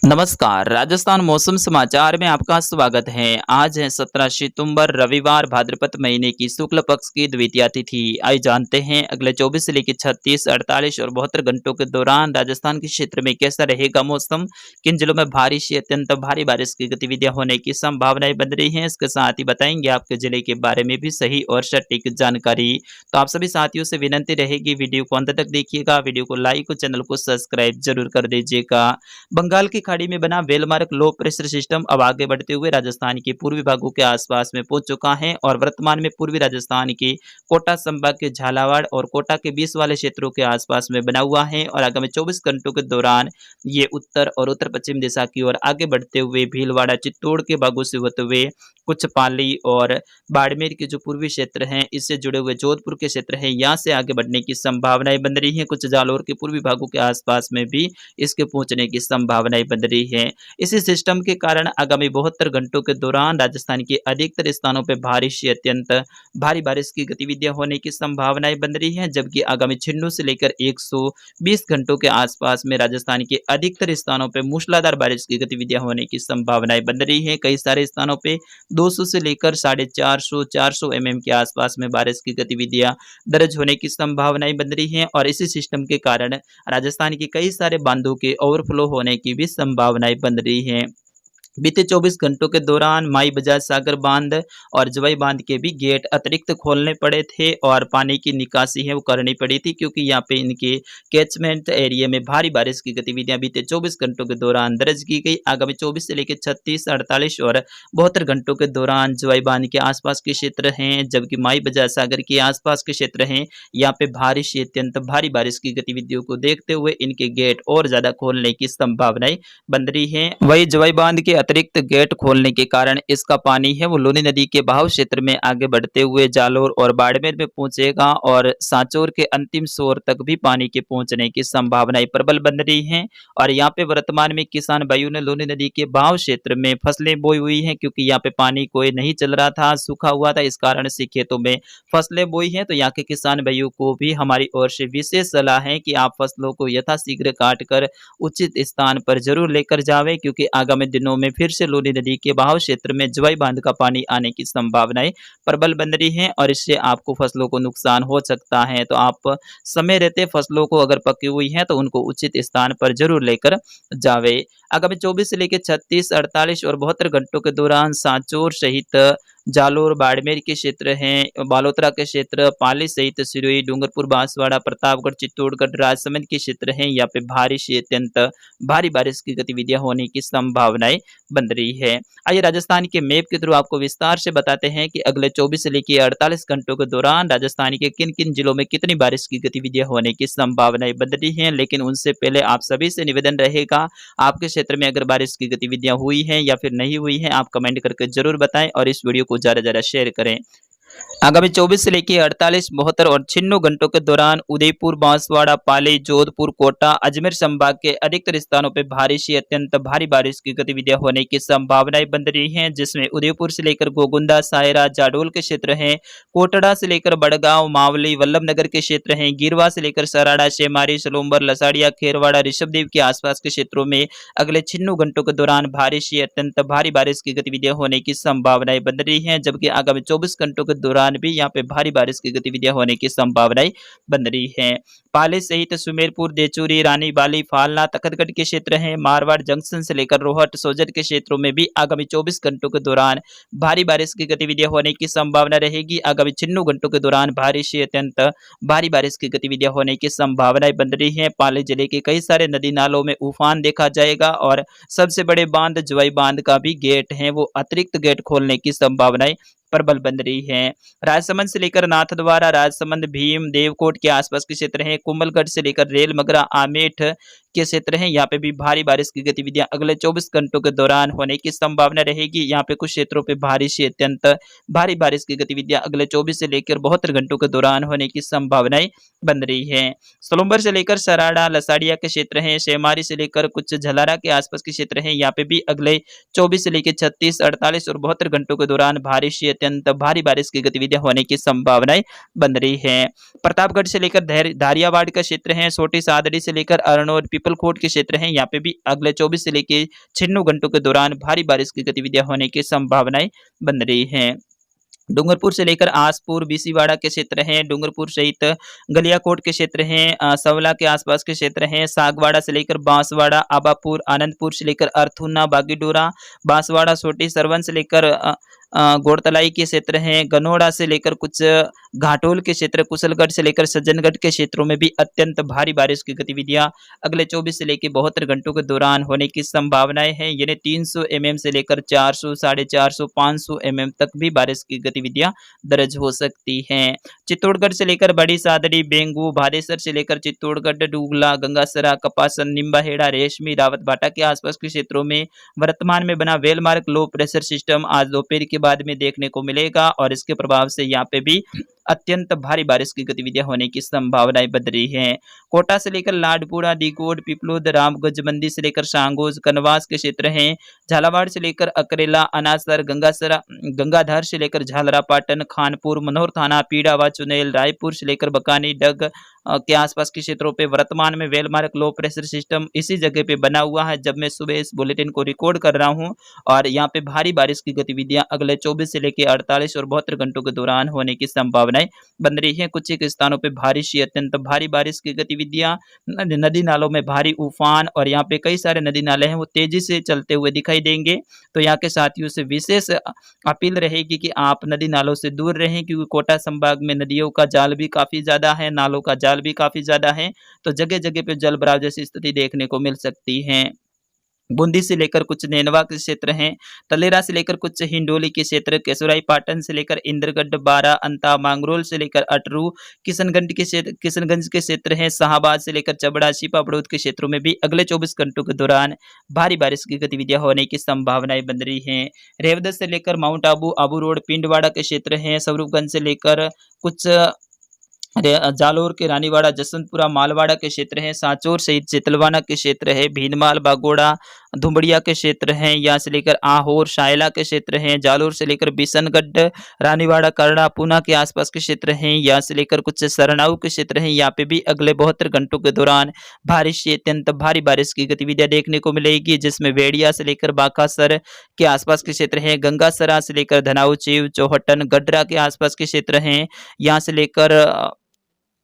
नमस्कार, राजस्थान मौसम समाचार में आपका स्वागत है। आज है 17 सितंबर रविवार भाद्रपद महीने की शुक्ल पक्ष की द्वितीया तिथि। आइए जानते हैं अगले 24 से लेकर 36, 48 और 72 घंटों के दौरान राजस्थान के क्षेत्र में कैसा रहेगा मौसम, किन जिलों में भारी से अत्यंत भारी बारिश की गतिविधियां होने की संभावनाएं बन रही हैं। इसके साथ ही बताएंगे आपके जिले के बारे में भी सही और सटीक जानकारी। तो आप सभी साथियों से विनती रहेगी वीडियो को अंत तक देखिएगा, वीडियो को लाइक और चैनल को सब्सक्राइब जरूर कर दीजिएगा। बंगाल की खाड़ी में बना वेलमार्क लो प्रेशर सिस्टम अब आगे बढ़ते हुए राजस्थान के पूर्वी भागों के आसपास में पहुंच चुका है और वर्तमान में पूर्वी राजस्थान के कोटा संभाग के झालावाड़ और कोटा के बीच वाले क्षेत्रों के आसपास में बना हुआ है और आगामी 24 घंटों के दौरान ये उत्तर और उत्तर पश्चिम दिशा की ओर आगे बढ़ते हुए भीलवाड़ा चित्तौड़ के भागों से होते हुए कुछ पाली और बाड़मेर के जो पूर्वी क्षेत्र हैं इससे जुड़े हुए जोधपुर के क्षेत्र हैं यहाँ से आगे बढ़ने की संभावनाएं बन रही है। कुछ जालौर के पूर्वी भागों के आसपास में भी इसके पहुंचने की संभावनाएं बन रही है। इसी सिस्टम के कारण आगामी 72 घंटों के दौरान राजस्थान के अधिकतर स्थानों पर भारी से अत्यंत भारी बारिश की गतिविधियां होने की संभावनाएं बन रही है, जबकि आगामी 96 से लेकर 120 घंटों के आसपास में राजस्थान के अधिकतर स्थानों पर मूसलाधार बारिश की गतिविधियां होने की संभावनाएं बन रही है। कई सारे स्थानों पर 200 से लेकर 450 400 mm के आसपास में बारिश की गतिविधियां दर्ज होने की संभावनाएं बन रही हैं और इसी सिस्टम के कारण राजस्थान के कई सारे बांधों के ओवरफ्लो होने की भी संभावनाएं बन रही हैं। बीते 24 घंटों के दौरान माई बजाज सागर बांध और जवाई बांध के भी गेट अतिरिक्त खोलने पड़े थे और पानी की निकासी है वो करनी पड़ी थी, क्योंकि यहाँ पे इनके कैचमेंट एरिया में भारी बारिश की गतिविधियां बीते 24 घंटों के दौरान दर्ज की गई। आगामी 24 से लेकर 36, 48 और 72 घंटों के दौरान जवाई बांध के आसपास के क्षेत्र हैं, जबकि माई बजाज सागर के आसपास के क्षेत्र हैं यहाँ पे भारी से अत्यंत भारी बारिश की गतिविधियों को देखते हुए इनके गेट और ज्यादा खोलने की संभावनाएं बन रही है। वही जवाई बांध के अतिरिक्त गेट खोलने के कारण इसका पानी है वो लूनी नदी के बहाव क्षेत्र में आगे बढ़ते हुए जालोर और बाड़मेर में पहुंचेगा और सांचौर के अंतिम छोर तक भी पानी के पहुंचने की संभावनाएं प्रबल बन रही हैं। और यहाँ पे वर्तमान में किसान भाइयों ने लूनी नदी के बहाव क्षेत्र में फसलें बोई हुई हैं, क्योंकि यहाँ पे पानी कोई नहीं चल रहा था, सूखा हुआ था, इस कारण से खेतों में फसलें बोई हैं। तो यहाँ के किसान भाइयों को भी हमारी ओर से विशेष सलाह है कि आप फसलों को यथाशीघ्र काट कर उचित स्थान पर जरूर लेकर जावे, क्योंकि आगामी दिनों में फिर से लूनी नदी के बहाव क्षेत्र में जवाई बांध का पानी आने की संभावनाएं प्रबल बन रही हैं और इससे आपको फसलों को नुकसान हो सकता है। तो आप समय रहते फसलों को अगर पकी हुई हैं तो उनको उचित स्थान पर जरूर लेकर जावे। आगामी 24 से लेकर 36, 48 और 72 घंटों के दौरान सांचौर सहित जालोर बाड़मेर के क्षेत्र हैं, बालोतरा के क्षेत्र, पाली सहित सिरोही, डूंगरपुर, बांसवाड़ा, प्रतापगढ़, चित्तौड़गढ़, राजसमंद के क्षेत्र हैं यहाँ पे भारी से अत्यंत भारी बारिश की गतिविधियां होने की संभावनाएं बन रही है। आइए राजस्थान के मैप के थ्रू आपको विस्तार से बताते हैं कि अगले 24 से लेकर 48 घंटों के दौरान राजस्थान के किन किन जिलों में कितनी बारिश की गतिविधियां होने की संभावनाएं बन रही हैं। लेकिन उनसे पहले आप सभी से निवेदन रहेगा, आपके क्षेत्र में अगर बारिश की गतिविधियां हुई हैं या फिर नहीं हुई हैं आप कमेंट करके जरूर बताएं और इस वीडियो को ज्यादा ज्यादा शेयर करें। आगामी 24 से लेकर 48, 72 और 96 घंटों के दौरान उदयपुर, बांसवाड़ा, पाली, जोधपुर, कोटा, अजमेर संभाग के अधिकतर स्थानों पर भारी से अत्यंत भारी बारिश की गतिविधियां होने की संभावनाएं बन रही हैं, जिसमें उदयपुर से लेकर गोगुंदा, सायरा, जाडोल के क्षेत्र हैं, कोटड़ा से लेकर बड़गांव, मावली, वल्लभनगर के क्षेत्र हैं, गिरवा से लेकर सराड़ा, शेमारी, सलोम्बर, लसाड़िया, खेरवाड़ा, ऋषभदेव के आसपास के क्षेत्रों में अगले 96 घंटों के दौरान भारी से अत्यंत भारी बारिश की गतिविधियां होने की संभावनाएं बन रही हैं, जबकि आगामी 24 घंटों के दौरान भी यहाँ पे भारी बारिश की गतिविधियां होने की संभावनाएं बन रही हैं। पाली सहित सुमेरपुर, देचूरी, रानी बाली, फालना, तखतगढ़ के क्षेत्र हैं, मारवाड़ जंक्शन से लेकर रोहट, सोजत के क्षेत्रों में भी आगामी 24 घंटों के दौरान भारी बारिश की गतिविधियां होने की संभावना रहेगी। आगामी 96 घंटों के दौरान भारी से अत्यंत भारी बारिश की गतिविधियां होने की संभावनाएं बन रही है। पाली जिले के कई सारे नदी नालों में उफान देखा जाएगा और सबसे बड़े बांध जवाई बांध का भी गेट है वो अतिरिक्त गेट खोलने की संभावनाएं प्रबल बन रही है। राजसमंद से लेकर नाथद्वारा, राजसमंद, भीम, देवकोट के आसपास के क्षेत्र हैं, कुंभलगढ़ से लेकर रेल मगरा, आमेठ के क्षेत्र हैं, यहाँ पे भी भारी बारिश की गतिविधियां अगले 24 घंटों के दौरान होने की संभावना रहेगी। यहाँ पे कुछ क्षेत्रों पे भारी से अत्यंत भारी बारिश की गतिविधियां अगले 24 से लेकर 72 घंटों के दौरान होने की संभावनाएं बन रही है। सोलंबर से लेकर सराड़ा, लसाड़िया के क्षेत्र हैं, शेमारी से लेकर कुछ झलारा के आसपास के क्षेत्र हैं, यहाँ पे भी अगले 24 से लेकर 36, 48 और 72 घंटों के दौरान भारी से अत्यंत भारी बारिश की गतिविधियां होने की संभावनाएं बन रही है। प्रतापगढ़ से लेकर धारियावाड़ का क्षेत्र है, छोटी सादड़ी से लेकर अरनोद, पीपलकोट के क्षेत्र हैं, यहाँ पे भी अगले 24 से लेके 96 घंटों के दौरान भारी बारिश की गतिविधियां होने की संभावनाएं बन रही हैं। डूंगरपुर से लेकर आसपुर, बीसीवाड़ा के क्षेत्र हैं, डूंगरपुर सहित गलियाकोट के क्षेत्र हैं, सवला के आसपास के क्षेत्र हैं, सागवाड़ा से लेकर बांसवाड़ा, आबापुर, आनंदपुर से लेकर अर्थुना, बागीडोरा, बांसवाड़ा, सोटी, सरवन से लेकर गोड़तलाई के क्षेत्र हैं, गनोड़ा से लेकर कुछ घाटोल के क्षेत्र, कुशलगढ़ से लेकर सज्जनगढ़ के क्षेत्रों में भी अत्यंत भारी बारिश की गतिविधियां अगले 24 से लेकर 72 घंटों के दौरान होने की संभावनाएं हैं। यानी 300 mm से लेकर 400, 450, 500 mm तक भी बारिश की गतिविधियां दर्ज हो सकती हैं। चित्तौड़गढ़ से लेकर बड़ी सादड़ी, बेंगू, भादेसर से लेकर चित्तौड़गढ़, डूगला, गंगासरा, कपासन, निम्बाहेड़ा, रेशमी, रावतभाटा के आसपास के क्षेत्रों में वर्तमान में बना वेलमार्क लो प्रेशर सिस्टम आज दोपहर के बाद में देखने को मिलेगा और इसके प्रभाव से यहाँ पे भी अत्यंत भारी बारिश की गतिविधियां होने की संभावनाएं बन रही हैं। कोटा से लेकर लाडपुरा, दीकोट, पिपलोद, रामगंज, मंडी से लेकर सांगोज, कनवास के क्षेत्र हैं, झालावाड़ से लेकर अकरेला, अनासर, गंगाधर से लेकर झालरा पाटन, खानपुर, मनोहर थाना, पीड़ावा, चुनेल, रायपुर से लेकर बकानी, डग के आसपास के क्षेत्रों पे वर्तमान में वेलमार्क लो प्रेशर सिस्टम इसी जगह पे बना हुआ है जब मैं सुबह इस बुलेटिन को रिकॉर्ड कर रहा हूं और यहाँ पे भारी बारिश की गतिविधियां अगले 24 से लेकर 48 और 72 घंटों के दौरान होने की संभावनाएं बन रही है। कुछ एक स्थानों पे भारी से अत्यंत भारी बारिश की गतिविधियां, नदी नालों में भारी उफान और यहाँ पे कई सारे नदी नाले हैं वो तेजी से चलते हुए दिखाई देंगे। तो यहाँ के साथियों से विशेष अपील रहेगी कि आप नदी नालों से दूर रहें क्योंकि कोटा संभाग में नदियों का जाल भी काफी ज्यादा है, नालों का जाल भी काफी ज्यादा है, तो जगह जगह पे जल भराव जैसी स्थिति देखने को मिल सकती है। बूंदी से लेकर कुछ नेनवा के क्षेत्र हैं, तलेरा से लेकर कुछ हिंडोली के क्षेत्र, केसुराई पाटन से लेकर इंद्रगढ़, बारा, अंता, मांगरोल से लेकर अटरू, किशनगंज के क्षेत्र हैं, शाहबाद से लेकर चबड़ा, छिपा बड़ौद के क्षेत्रों में भी अगले 24 घंटों के दौरान भारी बारिश की गतिविधियां होने की संभावनाएं बन रही हैं। रेवदत से लेकर माउंट आबू, आबू रोड, पिंडवाड़ा के क्षेत्र हैं, स्वरूपगंज से लेकर कुछ जालोर के रानीवाड़ा, जसवंतपुरा, मालवाड़ा के क्षेत्र हैं, सांचौर सहित चितलवाना के क्षेत्र है, भीनमाल, बागोड़ा, धुमड़िया के क्षेत्र हैं, यहाँ से लेकर आहोर, शायला के क्षेत्र हैं, जालोर से लेकर बिशनगढ़, रानीवाड़ा, करड़ा, पूना के आसपास के क्षेत्र हैं, यहाँ से लेकर कुछ सरनाऊ के क्षेत्र हैं, यहाँ पे भी अगले 72 घंटों के दौरान भारी से अत्यंत भारी बारिश की गतिविधियां देखने को मिलेगी जिसमें वेड़िया से लेकर बाकासर के आसपास के क्षेत्र हैं, गंगासरा से लेकर धनाऊ, चीव, चौहटन, गडरा के आसपास के क्षेत्र हैं, यहाँ से लेकर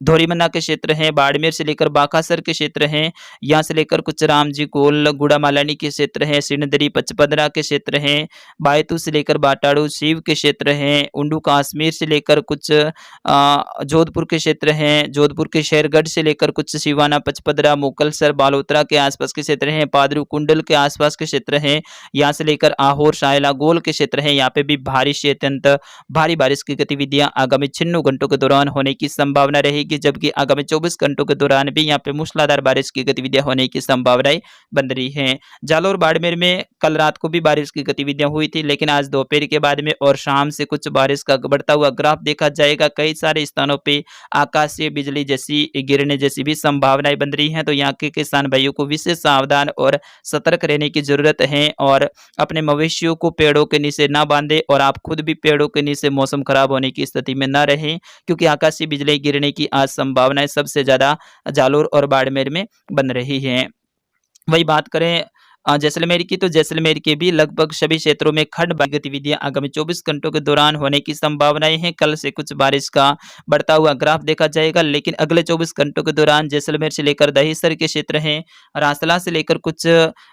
धोरीमन्ना के क्षेत्र हैं, बाड़मेर से लेकर बाकासर के क्षेत्र हैं, यहाँ से लेकर कुछ रामजी कोल, गुड़ा मालानी के क्षेत्र हैं, सिणदरी, पचपदरा के क्षेत्र हैं, बायतू से लेकर बाटाड़ू, शिव के क्षेत्र हैं, उंडू कश्मीर से लेकर कुछ जोधपुर के क्षेत्र हैं, जोधपुर के शेरगढ़ से लेकर कुछ सिवाना, पचपदरा, मोकलसर, बालोतरा के आसपास के क्षेत्र हैं, पादरू कुंडल के आसपास के क्षेत्र हैं, यहाँ से लेकर आहोर, शायला, गोल के क्षेत्र हैं, यहाँ पे भी भारी से अत्यंत भारी बारिश की गतिविधियां आगामी 96 घंटों के दौरान होने की संभावना रहेगी जबकि आगामी 24 घंटों के दौरान भी यहाँ पे मूसलाधार बारिश की गतिविधियां होने की संभावनाएं बन रही हैं। जालोर, बाड़मेर में कल रात को भी बारिश की गतिविधियां हुई थी लेकिन आज दोपहर के बाद में और शाम से कुछ बारिश का बढ़ता हुआ ग्राफ देखा जाएगा। कई सारे स्थानों पे आकाशीय बिजली जैसी गिरने जैसी भी संभावनाएं बन रही हैं। तो यहाँ के किसान भाइयों को विशेष सावधान और सतर्क रहने की जरूरत है और अपने मवेशियों को पेड़ों के नीचे ना बांधे और आप खुद भी पेड़ों के नीचे मौसम खराब होने की स्थिति में न रहें क्योंकि आकाशीय बिजली गिरने की आज संभावनाएं सबसे ज्यादा जालोर और बाड़मेर में बन रही हैं। वही बात करें जैसलमेर की तो जैसलमेर के भी लगभग सभी क्षेत्रों में खंड गतिविधियां आगामी 24 घंटों के दौरान होने की संभावनाएं हैं। कल से कुछ बारिश का बढ़ता हुआ ग्राफ देखा जाएगा लेकिन अगले 24 घंटों के दौरान जैसलमेर से लेकर दहिसर के क्षेत्र हैं, रासला से लेकर कुछ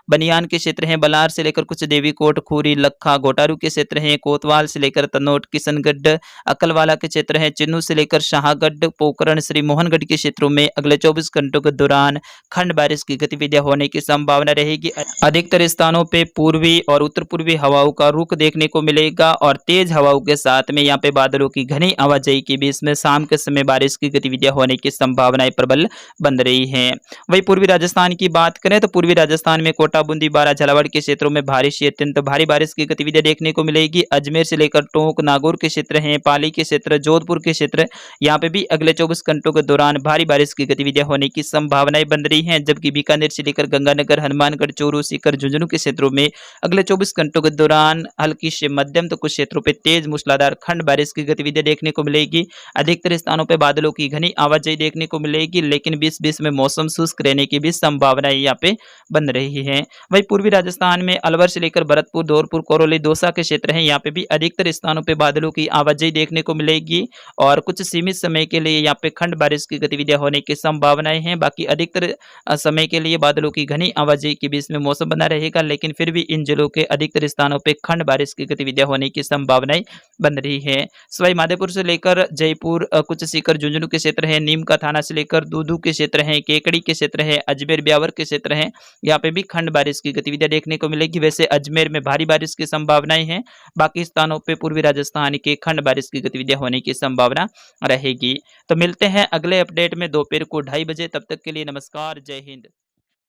बनियान के क्षेत्र हैं, बलार से लेकर कुछ देवीकोट, खूरी, लखा, गोटारू के क्षेत्र हैं, कोतवाल से लेकर तनोट, किशनगढ़, अकलवाला के क्षेत्र हैं, चिन्नू से लेकर शाहगढ़, पोखरण, श्री मोहनगढ़ के क्षेत्रों में अगले 24 घंटों के दौरान खंड बारिश की गतिविधियां होने की संभावना रहेगी। अधिकतर स्थानों पे पूर्वी और उत्तर पूर्वी हवाओं का रुख देखने को मिलेगा और तेज हवाओं के साथ में यहाँ पे बादलों की घनी आवाजाही के बीच में शाम के समय बारिश की गतिविधियां होने की संभावनाएं प्रबल बन रही हैं। वही पूर्वी राजस्थान की बात करें तो पूर्वी राजस्थान में कोटा, बूंदी, बारा, झालावाड़ के क्षेत्रों में भारी से अत्यंत भारी बारिश की गतिविधियां देखने को मिलेगी। अजमेर से लेकर टोंक, नागौर के क्षेत्र हैं, पाली के क्षेत्र, जोधपुर के क्षेत्र, यहाँ पे भी अगले 24 घंटों के दौरान भारी बारिश की गतिविधियां होने की संभावनाएं बन रही हैं। जबकि बीकानेर से लेकर गंगानगर, हनुमानगढ़, चूरू, सीकर, झुंझुनू के क्षेत्रों में अगले 24 घंटों के दौरान हल्की से मध्यम तो कुछ क्षेत्रों पे तेज मूसलाधार खंड बारिश की गतिविधियां देखने को मिलेगी। अधिकतर स्थानों पे बादलों की घनी आवाजाही देखने को मिलेगी, लेकिन बीच-बीच में मौसम शुष्क रहने की भी संभावनाएं यहाँ पे बन रही है। वहीं पूर्वी राजस्थान में अलवर से लेकर भरतपुर, धौलपुर, करौली, दौसा के क्षेत्र हैं, यहाँ पे भी अधिकतर स्थानों पे बादलों की आवाजाही देखने को मिलेगी और कुछ सीमित समय के लिए यहाँ पे खंड बारिश की गतिविधियां होने की संभावनाएं हैं। बाकी अधिकतर समय के लिए बादलों की घनी आवाजाही के बीच में मौसम बना रहेगा, लेकिन फिर भी इन जिलों के अधिकतर स्थानों पे खंड बारिश की गतिविधियां होने की संभावनाएं बन रही है। सवाई माधोपुर से लेकर जयपुर, कुछ सीकर, झुंझुनू के क्षेत्र है, नीम का थाना से लेकर दूदू के क्षेत्र है, केकड़ी के क्षेत्र है, अजमेर, ब्यावर के क्षेत्र है, यहाँ पे भी खंड बारिश की गतिविधियां देखने को मिलेगी। वैसे अजमेर में भारी बारिश की संभावनाएं हैं, बाकी स्थानों पे पूर्वी राजस्थान के खंड बारिश की गतिविधियां होने की संभावना रहेगी। तो मिलते हैं अगले अपडेट में दोपहर को 2:30 बजे, तब तक के लिए नमस्कार, जय हिंद।